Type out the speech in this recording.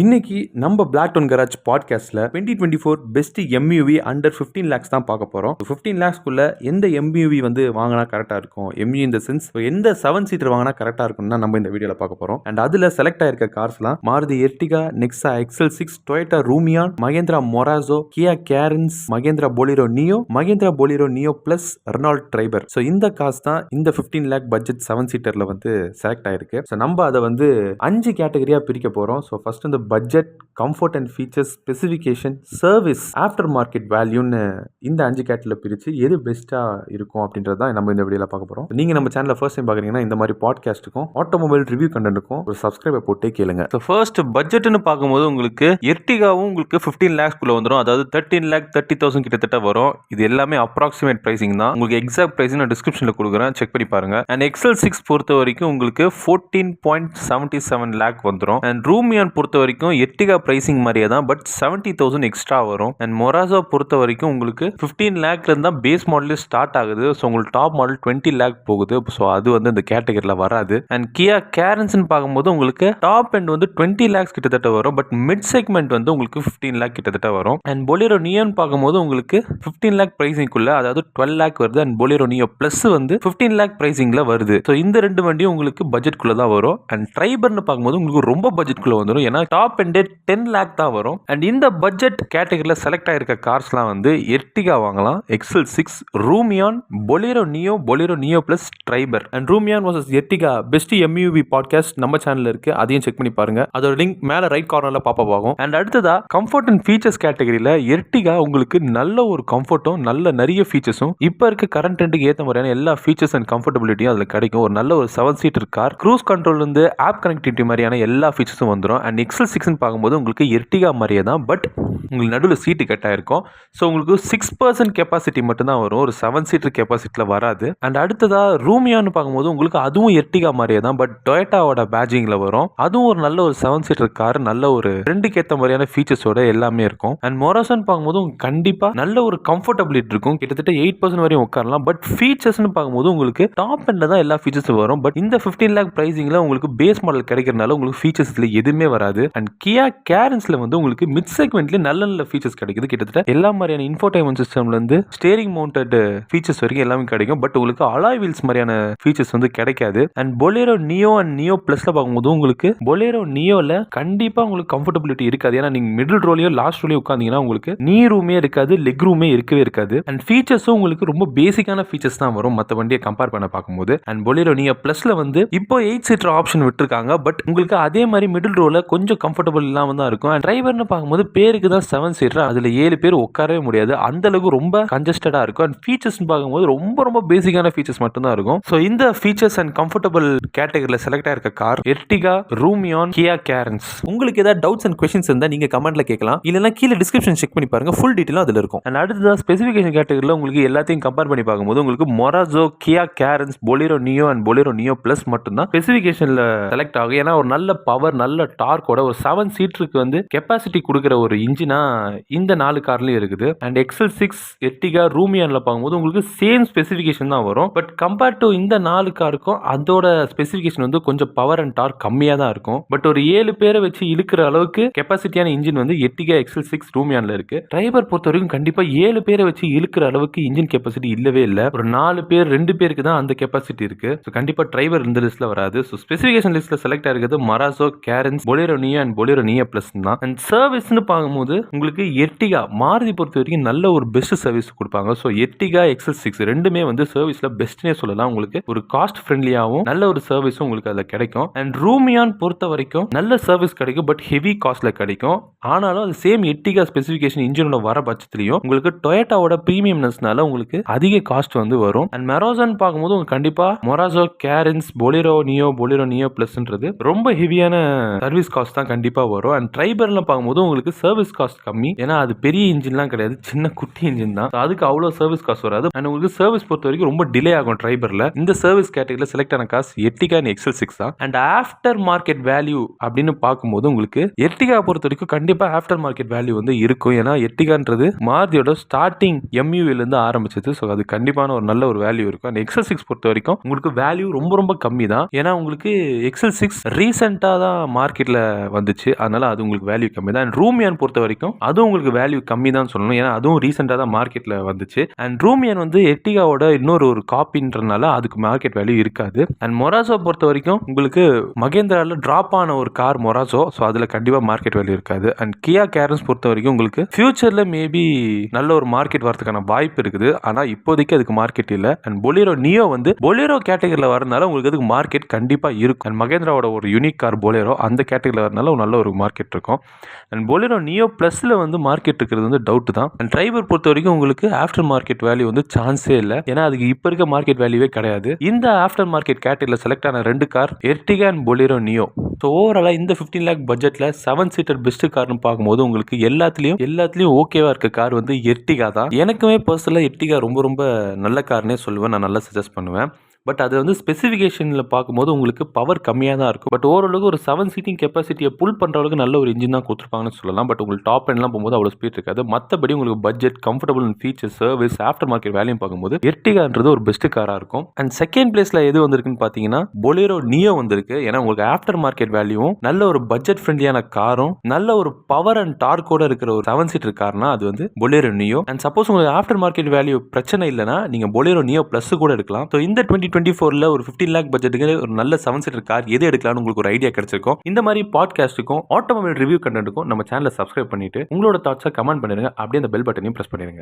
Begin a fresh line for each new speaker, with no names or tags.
இன்னைக்கு நம்ம black down garage பாட்காஸ்ட்ல 2024 பெஸ்ட் எம்யூவி அண்டர் 15 லேக்ஸ் தான் பார்க்க போறோம். 15 லேக்ஸ்க்குள்ள எந்த எம்யூவி வந்து வாங்கினா கரெக்டா இருக்கும், எம்யூ இந்த சென்ஸ் எந்த 7 சீட்டர் வாங்கினா கரெக்டா இருக்கும்னு நம்ம இந்த வீடியோல பார்க்க போறோம். அண்ட் அதுல செலக்ட் ஆயிருக்க கார்ஸ்லாம் Maruti Ertiga, Nexa XL6, Toyota Rumion, Mahindra Marazzo, Kia Carens, Mahindra Bolero Neo, Mahindra Bolero Neo plus, Renault Triber. So இந்த கார்ஸ் தான் இந்த 15 லேக் பட்ஜெட் 7 சீட்டர்ல வந்து செலக்ட் ஆயிருக்கு. ஸோ நம்ம அதை வந்து 5 கேட்டகரியா பிரிக்க போறோம். ஸோ ஃபர்ஸ்ட் இந்த budget, comfort and features, specification, service, after market வேல்யூன்னு இந்த 5 கேட்டகரியில் பிரித்து எது பெஸ்ட்டாக இருக்கும் அப்படின்றது தான் நம்ம இந்த வீடியோவில் பார்க்க போகிறோம். நீங்கள் நம்ம சேனலில் ஃபர்ஸ்ட் டைம் பார்க்குறீங்கன்னா இந்த மாதிரி பாட்காஸ்ட்டுக்கும் ஆட்டோமொபைல் ரிவ்யூ கண்டென்ட்டுக்கும் ஒரு சப்ஸ்கிரைபை போட்டே கேளுங்க. ஸோ ஃபர்ஸ்ட் பட்ஜெட்னு பார்க்கும்போது உங்களுக்கு எர்டிகாவும் உங்களுக்கு 15 லேக்ஸ்க்குள்ள வந்துடும். அதாவது 13,30,000 கிட்டத்தட்ட வரும். இது எல்லாமே அப்ராக்சிமேட் பிரைசிங் தான். உங்களுக்கு எக்ஸாக்ட் பிரைஸ் நான் டிஸ்கிரிப்ஷனில் கொடுக்குறேன், செக் பண்ணி பாருங்க. அண்ட் XL6 பொறுத்த வரைக்கும் உங்களுக்கு 14.77 லேக் வந்துடும். அண்ட் ரூமியான் பொறுத்த வரைக்கும் எர்டிகா பிரைசிங் மாதிரியே தான், பட் 70,000 எக்ஸ்ட்ரா வரும். அண்ட் மொராசோ பொறுத்த வரைக்கும் உங்களுக்கு 15 லேக்ல இருந்தா பேஸ் மாடலே ஸ்டார்ட் ஆகுது. ஸோ உங்களுக்கு டாப் மாடல் 20 லேக் போகுது. ஸோ அது வந்து இந்த கேட்டகரியில் வராது. அண்ட் கியா கேரன்ஸ் பார்க்கும்போது உங்களுக்கு டாப் எண்ட் வந்து 20 லேக்ஸ் கிட்டத்தட்ட வரும், பட் மிட் செக்மெண்ட் வந்து உங்களுக்கு 15 லேக் கிட்டத்தட்ட வரும். அண்ட் போலிரோ நியோன்னு பார்க்கும்போது உங்களுக்கு 15 லேக் பிரைசிங்குள்ள, அதாவது 12 லேக் வருது. அண்ட் போலிரோ நியோ பிளஸ் வந்து 15 லேக் பிரைசிங்ல வருது. ஸோ இந்த ரெண்டு வண்டியும் உங்களுக்கு பட்ஜெட்குள்ள தான் வரும். அண்ட் ட்ரைபர்னு பார்க்கும்போது உங்களுக்கு ரொம்ப பட்ஜெட்குள்ள வந்துடும். ஏன்னா டாப் எண்ட் 10 லேக் தான் வரும். அண்ட் இந்த பட்ஜெட் கேட்டகரியில் செலக்ட் ஆயிருக்க கார்ஸ்லாம் வந்து எர்டிகா வாங்கலாம், XL6, Rumion, Bolero Neo plus Triber. And Rumion vs Ertiga best MUV podcast நம்ம சேனல்ல இருக்கு, அதையும் செக் பண்ணி பாருங்க. அதோட லிங்க் மேல ரைட் கார்னர்ல பாப்பப் ஆகும். அண்ட் அடுத்ததா கம்ஃபர்ட் அண்ட் ஃபீச்சர்ஸ் கேட்டகரியில் எர்டிகா உங்களுக்கு நல்ல ஒரு கம்ஃபர்ட்டும் நல்ல நிறைய ஃபீச்சர்ஸும் இப்போ இருக்க கரண்ட் ட்ரெண்டுக்கு ஏற்ற மாதிரியான எல்லா ஃபீச்சர்ஸ் அண்ட் கம்ஃபர்டபிலிட்டியும் அதில் கிடைக்கும். ஒரு நல்ல ஒரு 7 சீட்டர் கார், க்ரூஸ் கண்ட்ரோல் இருந்து ஆப் கனெக்டிவிட்டி மாதிரியான எல்லா ஃபீச்சர்ஸும் வந்துடும். அண்ட் XL6 பார்க்கும்போது உங்களுக்கு எர்டிகா மாதிரியே தான், பட் உங்களுக்கு நடுவில் சீட்டு கட்டாக இருக்கும். ஸோ உங்களுக்கு 6% கெப்பாசிட்டி மட்டும்தான் வரும், ஒரு 7 சீட்டர் கெப்பாசிட்டியில் வராது. அண்ட் அடுத்ததாக ரூமியான்னு பார்க்கும்போது உங்களுக்கு அதுவும் எர்டிகா மாதிரியே தான், பட் டொயோட்டாவோட பேஜிங்கில் வரும். அதுவும் ஒரு நல்ல ஒரு 7 சீட்டர் கார், நல்ல ஒரு ரெண்டுக்கு ஏற்ற மாதிரியான ஃபீச்சர்ஸோட எல்லாமே இருக்கும். அண்ட் மொராசோன்னு பார்க்கும்போது உங்களுக்கு கண்டிப்பாக நல்ல ஒரு கம்ஃபர்டபிலிட்டி இருக்கும், கிட்டத்தட்ட 8% வரையும் உட்காரலாம். பட் ஃபீச்சர்ஸ்னு பார்க்கும்போது உங்களுக்கு டாப் எண்ட்ல தான் எல்லா ஃபீச்சர்ஸும் வரும். பட் இந்த 15 லேக் பிரைசிங்கில் உங்களுக்கு பேஸ் மாடல் கிடைக்கிறதுனால உங்களுக்கு ஃபீச்சர்ஸ் இதில் எதுவுமே வராது. அண்ட் கியா கேரன்ஸ்ல வந்து உங்களுக்கு மிட் செக்மெண்ட்ல நல்ல நல்ல ஃபீச்சர்ஸ் கிடைக்குது. கிட்டத்தட்ட எல்லா மாதிரியான இன்ஃபோடைன்மென்ட் சிஸ்டம்ல இருந்து ஸ்டீரிங் மவுண்டட் ஃபீச்சர்ஸ் வரைக்கும் எல்லாமே கிடைக்கும். பட் உங்களுக்கு அலாய் வீல்ஸ் மாதிரியான ஃபீச்சர்ஸ் வந்து கிடைக்காது. And Bolero Neo and neo பிளஸ்ல பார்க்கும்போது உங்களுக்கு போலிரோ நியோல கண்டிப்பா உங்களுக்கு கம்ஃபர்டபிலிட்டி இருக்காது. ஏன்னா நீங்க மிடில் ரோலையோ லாஸ்ட் ரோலையோ உட்காந்தீங்கன்னா உங்களுக்கு நீ ரூமே இருக்காது, லெக் ரூமே இருக்கவே இருக்காது. அண்ட் ஃபீச்சர்ஸும் உங்களுக்கு ரொம்ப பேசிக்கான ஃபீச்சர்ஸ் தான் வரும் மற்ற வண்டியை கம்பேர் பண்ண பார்க்கும்போது. அண்ட் போலிரோ நியோ பிளஸ்ல வந்து இப்போ 8 சீட்டர் ஆப்ஷன் விட்டுருக்காங்க, பட் உங்களுக்கு அதே மாதிரி மிடில் ரோல கொஞ்சம் கம்ஃபர்டபிள் இல்லாம தான் இருக்கும். அண்ட் டிரைவர்னு பார்க்கும்போது பேருக்கு தான் 7 சீட்டர், அதுல 7 பேர் உட்காரவே முடியாது, அந்த அளவுக்கு ரொம்ப கன்ஜஸ்டடா இருக்கும். அண்ட் ஃபீச்சர்ஸ் பார்க்கும்போது ரொம்ப பேசிக்கான ஃபீச்சர்ஸ் மட்டும் தான் இருக்கும். ஸோ இந்த ஃபீச்சர்ஸ் அண்ட் கம்ஃபர்டபிள் கேட்டகரியில் செலக்ட் ஆயிருக்க car Ertiga, Rumion, Kia Carens. உங்களுக்கு ஏதாவது டவுட்ஸ் அண்ட் கொஸ்டின்ஸ் இருந்தா நீங்க கமெண்ட்ல கேட்கலாம், இல்லைன்னா கீழே டிஸ்கிரிப்ஷன் செக் பண்ணி பாருங்க, ஃபுல் டீடைலும் அதுல இருக்கும். அண்ட் அடுத்ததான் ஸ்பெசிஃபிகேஷன் கேட்டகரியில் உங்களுக்கு எல்லாத்தையும் கம்பேர் பண்ணி பார்க்கும்போது உங்களுக்கு Marazzo, Kia Carens, Bolero Neo and Bolero Neo plus மட்டும் தான் ஸ்பெசிஃபிகேஷன்ல செலக்ட் ஆகும். ஏன்னா ஒரு நல்ல பவர், நல்ல டார்க்கோட ஒரு 7 சீட்டருக்கு வந்து கெப்பாசிட்டி கொடுக்குற ஒரு இன்ஜினா இந்த 4 கார்லயும் இருக்குது. அண்ட் XL6, எர்டிகா, ரூமியான்ல பார்க்கும்போது உங்களுக்கு சேம் ஸ்பெசிஃபிகேஷன் தான் வரும். பட் கம்பேர் டு இந்த 4 காருக்கும் அதோட ஸ்பெசிஃபிகேஷன் வந்து கொஞ்சம் பவர் அண்ட் டார்க் கம்மியா தான் இருக்கும். பட் ஒரு 7 பேரை வச்சு இழுக்கிற அளவுக்கு கெப்பாசிட்டியான இன்ஜின் வந்து எர்டிகா, XL6, ரூமியான்ல இருக்கு. டிரைவர் பொறுத்த வரைக்கும் கண்டிப்பா 7 பேரை வச்சு இழுக்கிற அளவுக்கு இன்ஜின் கெப்பாசிட்டி இல்லவே இல்லை. ஒரு 4 பேர் 2 பேருக்கு தான் அந்த கெப்பாசிட்டி இருக்கு. ஸோ கண்டிப்பா டிரைவர் இந்த லிஸ்ட்ல வராது. ஸோ ஸ்பெசிஃபிகேஷன் லிஸ்ட்ல செலக்ட் ஆகிறது Marazzo, Carens, Bolero Neo and Bolero Neo plus தான். அண்ட் சர்வீஸ்னு பார்க்கும்போது உங்களுக்கு எர்டிகா, மாருதி பொறுத்த வரைக்கும் நல்ல ஒரு பெஸ்ட் சர்வீஸ் கொடுப்பாங்க. ஸோ எர்டிகா, XL6 ரெண்டுமே வந்து சர்வீஸ்ல பெஸ்ட்னே சொல்லலாம். உங்களுக்கு ஒரு காஸ்ட் ஃப்ரெண்ட்லியாகவும் நல்ல ஒரு சர்வீஸும் உங்களுக்கு அதில் கிடைக்கும். அண்ட் ரூமியான் பொறுத்த வரைக்கும் நல்ல சர்வீஸ் கிடைக்கும், பட் ஹெவி காஸ்ட்ல கிடைக்கும். ஆனாலும் அது சேம் எர்டிகா ஸ்பெசிஃபிகேஷன் இன்ஜினோட வர பட்சத்திலையும் உங்களுக்கு டொயோட்டாவோட பிரீமியம்னஸ்னால உங்களுக்கு அதிக காஸ்ட் வந்து வரும். அண்ட் மொராசோன்னு பார்க்கும்போது உங்களுக்கு கண்டிப்பா மொராசோ, கேரன்ஸ், போலிரோ நியோ பிளஸ்ன்றது ரொம்ப ஹெவியான சர்வீஸ் காஸ்ட் தான் கண்டிப்பா வரும். அண்ட் ட்ரைபர்ல பார்க்கும்போது உங்களுக்கு சர்வீஸ் காஸ்ட் காஸ்ட் கம்மி. ஏன்னா அது பெரிய இன்ஜின்லாம் கிடையாது, சின்ன குட்டி இன்ஜின் தான். அதுக்கு அவ்வளோ சர்வீஸ் காஸ்ட் வராது. அண்ட் உங்களுக்கு சர்வீஸ் பொறுத்த வரைக்கும் ரொம்ப டிலே ஆகும் ட்ரைபர்ல. இந்த சர்வீஸ் கேட்டகரியில் செலக்ட் ஆன காசு எர்டிகா அண்ட் XL6 தான். அண்ட் ஆஃப்டர் மார்க்கெட் வேல்யூ அப்படின்னு பார்க்கும்போது உங்களுக்கு எர்டிகா பொறுத்த வரைக்கும் கண்டிப்பா ஆஃப்டர் மார்க்கெட் வேல்யூ வந்து இருக்கும். ஏன்னா எர்டிகான்றது மாருதியோட ஸ்டார்டிங் எம்யூவில இருந்து ஆரம்பிச்சது. ஸோ அது கண்டிப்பான ஒரு நல்ல ஒரு வேல்யூ இருக்கும். அண்ட் XL6 பொறுத்த வரைக்கும் உங்களுக்கு வேல்யூ ரொம்ப ரொம்ப கம்மி தான். ஏன்னா உங்களுக்கு XL6 ரீசெண்டாக தான் மார்க்கெட்ல வந்துச்சு, அதனால அது உங்களுக்கு வேல்யூ கம்மி தான். அண்ட் ரூமியான் பொறுத்த வரைக்கும் அதுவும் உங்களுக்கு வேல்யூ கம்மி தான் சொல்லணும். ஏன்னா அதுவும் ரீசெண்டாக தான் மார்க்கெட்ல வந்துச்சு. அண்ட் ரூமியான் வந்து எர்டிகாவோட இன்னொரு ஒரு காப்பின்றனால அதுக்கு மார்க்கெட் வேல்யூ இருக்காது. அண்ட் மொராசோ பொறுத்த வரைக்கும் உங்களுக்கு மகேந்திரால டிராப் ஆன ஒரு கார் மொராசோ. ஸோ அதுல கண்டிப்பா மார்க்கெட் வேல்யூ இருக்காது. அண்ட் கியா கேரன்ஸ் பொறுத்த வரைக்கும் உங்களுக்கு ஃபியூச்சர்ல மேபி நல்ல ஒரு மார்க்கெட் வரதுக்கான வாய்ப்பு இருக்குது. ஆனா இப்போதைக்கு அதுக்கு மார்க்கெட் இல்ல. அண்ட் பொலேரோ நியோ வந்து பொலேரோ கேட்டகரியில வரனால உங்களுக்கு அதுக்கு மார்க்கெட் கண்டிப்பா இருக்கும். அண்ட் மகேந்திராவோட ஒரு யூனிக் கார் பொலேரோ அந்த கேட்டகரியில வரனால ஒரு நல்ல ஒரு மார்க்கெட் இருக்கும். அண்ட் பொலேரோ நியோ பிளஸ்ல வந்து மார்க்கெட் இருக்கிறது வந்து டவுட் தான். அண்ட் டிரைவர் பொறுத்த வரைக்கும் உங்களுக்கு ஆஃப்டர் மார்க்கெட் வேல்யூ வந்து சான்ஸே இல்லை. ஏன்னா அதுக்கு இப்போ இருக்க மார்க்கெட் வேல்யூவே கிடையாது. இந்த ஆஃப்டர் மார்க்கெட் கேட்டகரியில் செலக்ட் ஆன 2 car Ertiga and Bolero neo. So ஓவராலாக இந்த 15 lakh பட்ஜெட்ல 7 சீட்டர் பெஸ்ட் கார்னு பார்க்கும்போது உங்களுக்கு எல்லாத்துலேயும் ஓகேவா இருக்க கார் வந்து எர்டிகா தான். எனக்குமே பர்சனலாக எர்டிகா ரொம்ப ரொம்ப நல்ல கார்னே சொல்லுவேன், நான் நல்லா சஜஸ்ட் பண்ணுவேன். பட் அது வந்து ஸ்பெசிஃபிகேஷனில் பார்க்கும்போது உங்களுக்கு பவர் கம்மியாக தான் இருக்கும். பட் ஓரளவுக்கு ஒரு 7 சீட்டிங் கெப்பாசிட்டியை புல் பண்ணுற அளவுக்கு நல்ல ஒரு இன்ஜின் தான் கொடுத்துருப்பாங்கன்னு சொல்லலாம். பட் உங்களுக்கு டாப் எண்ட்லாம் போகும்போது அவ்வளோ ஸ்பீட் இருக்காது. மற்றபடி உங்களுக்கு budget, comfortable feature, service, after market value பார்க்கும்போது எர்டிகான்றது ஒரு பெஸ்ட் காராக இருக்கும். அண்ட் செகண்ட் பிளேஸில் எது வந்திருக்குன்னு பார்த்தீங்கன்னா பொலேரோ நியோ வந்திருக்கு. ஏன்னா உங்களுக்கு ஆஃப்டர் மார்க்கெட் வேல்யூவும் நல்ல ஒரு பட்ஜெட் ஃப்ரெண்ட்லியான காரும் நல்ல ஒரு பவர் அண்ட் டார்க்கோட இருக்கிற ஒரு 7 சீட்டர் கார்னா அது வந்து பொலேரோ நியோ. அண்ட் சப்போஸ் உங்களுக்கு ஆஃப்டர் மார்க்கெட் வேல்யூ பிரச்சனை இல்லைனா நீங்கள் பொலேரோ நியோ பிளஸ் கூட எடுக்கலாம். ஸோ இந்த 2024ல ஒரு 15 lakh பட்ஜெட்டுக்கு ஒரு நல்ல 7 சீட்டர் கார் எது எடுக்கலாம்னு உங்களுக்கு ஒரு ஐடியா கிடைச்சிருக்கும். இந்த மாதிரி பாட்காஸ்ட்டுக்கும் ஆட்டோமொபைல் ரிவ்யூ கண்டென்ட்டுக்கும் நம்ம சேனலை சப்ஸ்கிரைப் பண்ணிட்டு உங்களோட தாட்ஸை கமெண்ட் பண்ணிருங்க. அப்படியே அந்த பெல் பட்டனையும் பிரஸ் பண்ணிருங்க.